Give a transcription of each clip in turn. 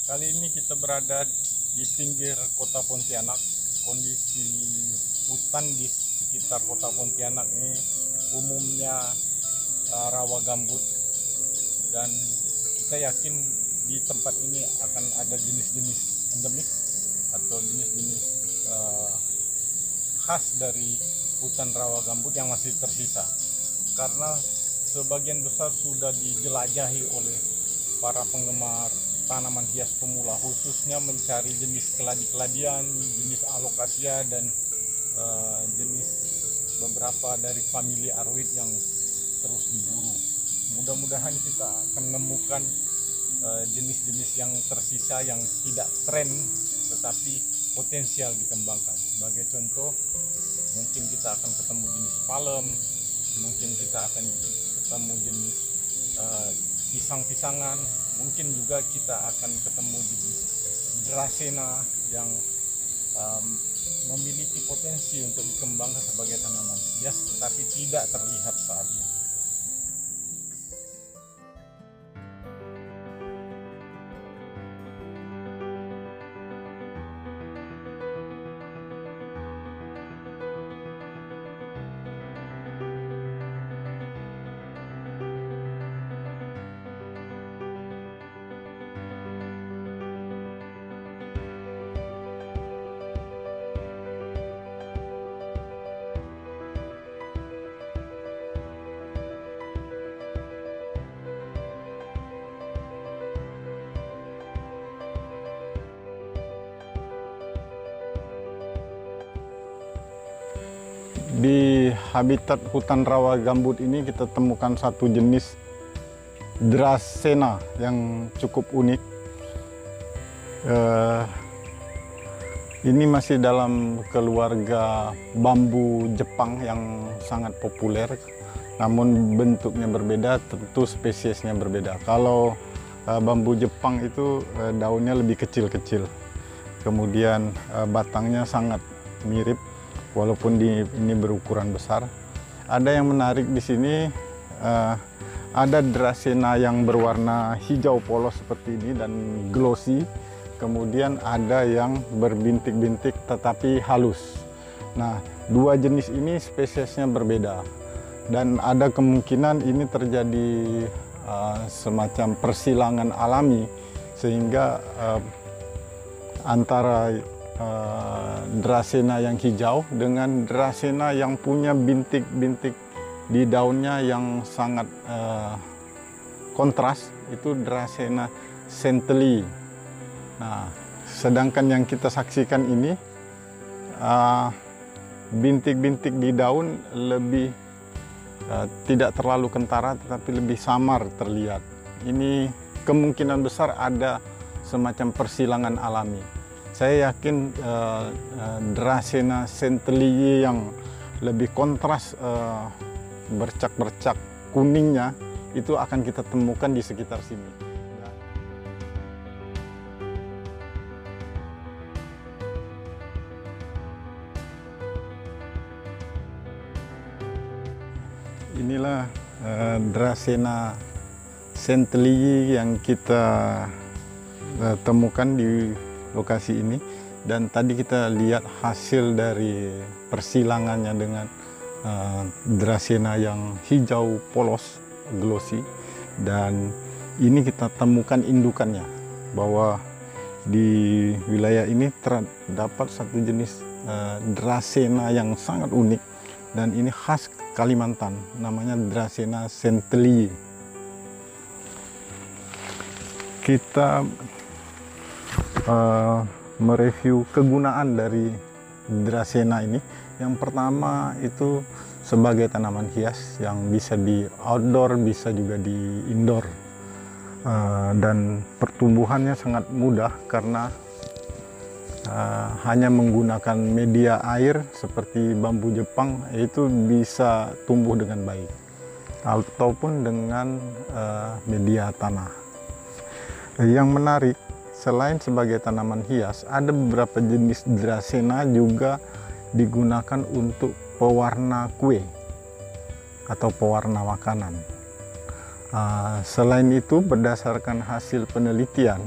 Kali ini kita berada di pinggir kota Pontianak. Kondisi hutan di sekitar kota Pontianak ini umumnya rawa gambut, dan kita yakin di tempat ini akan ada jenis-jenis endemik atau jenis-jenis khas dari hutan rawa gambut yang masih tersisa, karena sebagian besar sudah dijelajahi oleh para penggemar tanaman hias pemula, khususnya mencari jenis keladi-keladian, jenis alokasia, dan jenis beberapa dari famili arwid yang terus diburu. Mudah-mudahan kita akan menemukan jenis-jenis yang tersisa yang tidak tren tetapi potensial dikembangkan. Sebagai contoh, mungkin kita akan ketemu jenis palem, mungkin kita akan ketemu jenis pisang-pisangan, mungkin juga kita akan ketemu jenis dracena yang memiliki potensi untuk dikembangkan sebagai tanaman hias tetapi tidak terlihat saat ini. Di habitat hutan rawa gambut ini kita temukan satu jenis dracena yang cukup unik. Ini masih dalam keluarga bambu Jepang yang sangat populer, namun bentuknya berbeda, tentu spesiesnya berbeda. Kalau bambu Jepang itu daunnya lebih kecil-kecil, kemudian batangnya sangat mirip, walaupun ini berukuran besar. Ada yang menarik di sini, ada dracena yang berwarna hijau polos seperti ini dan glossy, kemudian ada yang berbintik-bintik tetapi halus. Nah, dua jenis ini spesiesnya berbeda, dan ada kemungkinan ini terjadi semacam persilangan alami, sehingga antara dracena yang hijau dengan dracena yang punya bintik-bintik di daunnya yang sangat kontras, itu dracena centelii. Nah, sedangkan yang kita saksikan ini bintik-bintik di daun lebih tidak terlalu kentara tetapi lebih samar terlihat. Ini kemungkinan besar ada semacam persilangan alami. Saya yakin dracena centelii yang lebih kontras bercak-bercak kuningnya itu akan kita temukan di sekitar sini. Inilah dracena centelii yang kita temukan di lokasi ini, dan tadi kita lihat hasil dari persilangannya dengan dracena yang hijau polos glossy, dan ini kita temukan indukannya, bahwa di wilayah ini terdapat satu jenis dracena yang sangat unik, dan ini khas Kalimantan, namanya dracena centelii. Kita mereview kegunaan dari dracena ini. Yang pertama itu sebagai tanaman hias yang bisa di outdoor, bisa juga di indoor, dan pertumbuhannya sangat mudah karena hanya menggunakan media air seperti bambu Jepang, itu bisa tumbuh dengan baik, ataupun dengan media tanah. Yang menarik, selain sebagai tanaman hias, ada beberapa jenis dracena juga digunakan untuk pewarna kue atau pewarna makanan. Selain itu, berdasarkan hasil penelitian,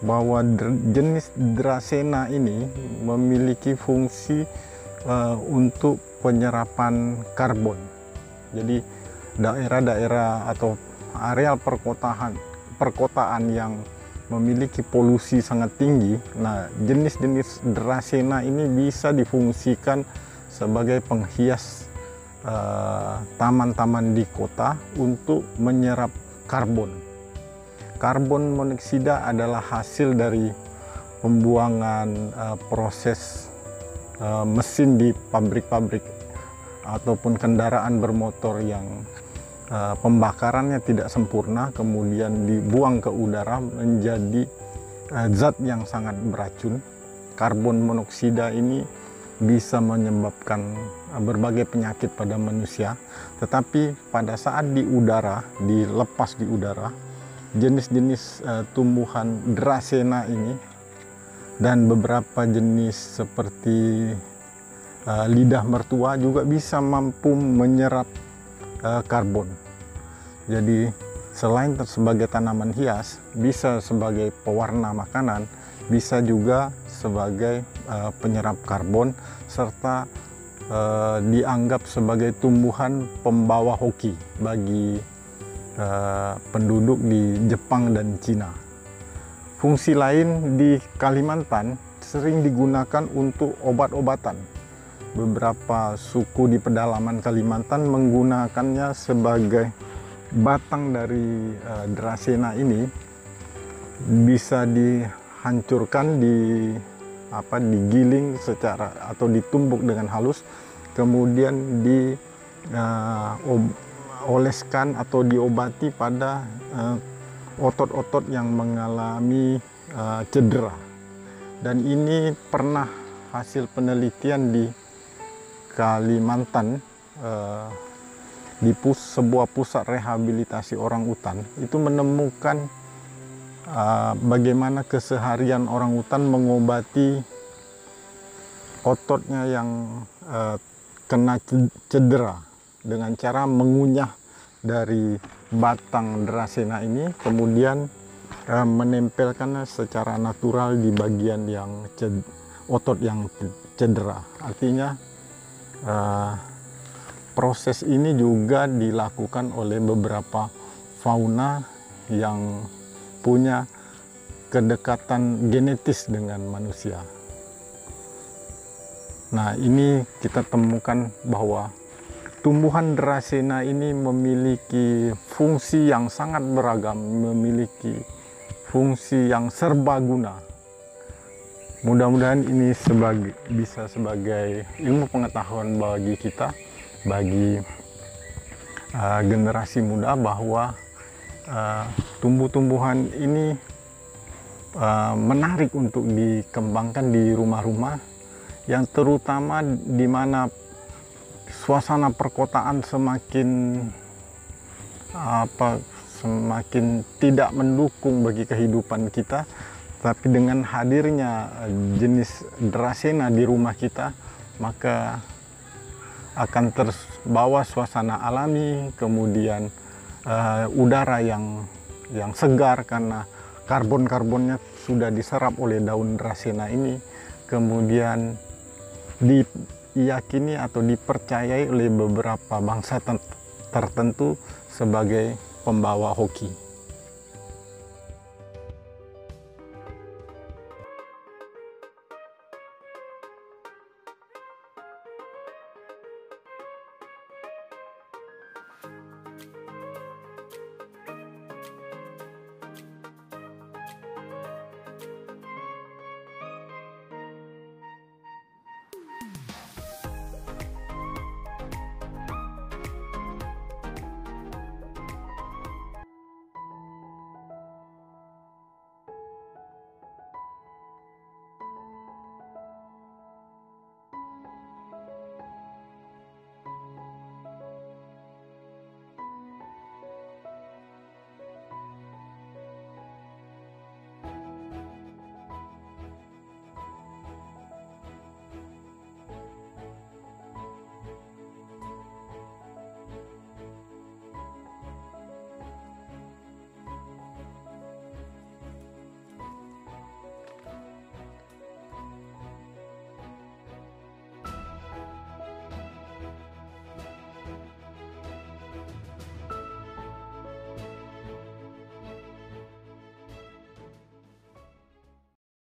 bahwa jenis Dracena ini memiliki fungsi untuk penyerapan karbon. Jadi daerah-daerah atau areal perkotaan yang memiliki polusi sangat tinggi, nah jenis-jenis Dracena ini bisa difungsikan sebagai penghias taman-taman di kota untuk menyerap karbon. Karbon monoksida adalah hasil dari pembuangan proses mesin di pabrik-pabrik ataupun kendaraan bermotor yang pembakarannya tidak sempurna, kemudian dibuang ke udara menjadi zat yang sangat beracun. Karbon monoksida ini bisa menyebabkan berbagai penyakit pada manusia, tetapi pada saat di udara, dilepas di udara, jenis-jenis tumbuhan Dracena ini dan beberapa jenis seperti lidah mertua juga bisa mampu menyerap karbon. Jadi selain sebagai tanaman hias, bisa sebagai pewarna makanan, bisa juga sebagai penyerap karbon, serta dianggap sebagai tumbuhan pembawa hoki bagi penduduk di Jepang dan Cina. Fungsi lain di Kalimantan sering digunakan untuk obat-obatan. Beberapa suku di pedalaman Kalimantan menggunakannya sebagai batang dari Dracena ini bisa dihancurkan, digiling secara atau ditumbuk dengan halus, kemudian dioleskan atau diobati pada otot-otot yang mengalami cedera. Dan ini pernah hasil penelitian di Kalimantan, di sebuah pusat rehabilitasi orang utan, itu menemukan bagaimana keseharian orang utan mengobati ototnya yang kena cedera dengan cara mengunyah dari batang Dracena ini, kemudian menempelkannya secara natural di bagian yang otot yang cedera. Artinya proses ini juga dilakukan oleh beberapa fauna yang punya kedekatan genetis dengan manusia. Nah, ini kita temukan bahwa tumbuhan Dracena ini memiliki fungsi yang sangat beragam, memiliki fungsi yang serbaguna. Mudah-mudahan ini bisa sebagai ilmu pengetahuan bagi kita, bagi generasi muda, bahwa tumbuh-tumbuhan ini menarik untuk dikembangkan di rumah-rumah, yang terutama di mana suasana perkotaan semakin tidak mendukung bagi kehidupan kita. Tapi dengan hadirnya jenis Dracena di rumah kita, maka akan terbawa suasana alami, kemudian udara yang segar karena karbon-karbonnya sudah diserap oleh daun Dracena ini, kemudian diyakini atau dipercayai oleh beberapa bangsa tertentu sebagai pembawa hoki.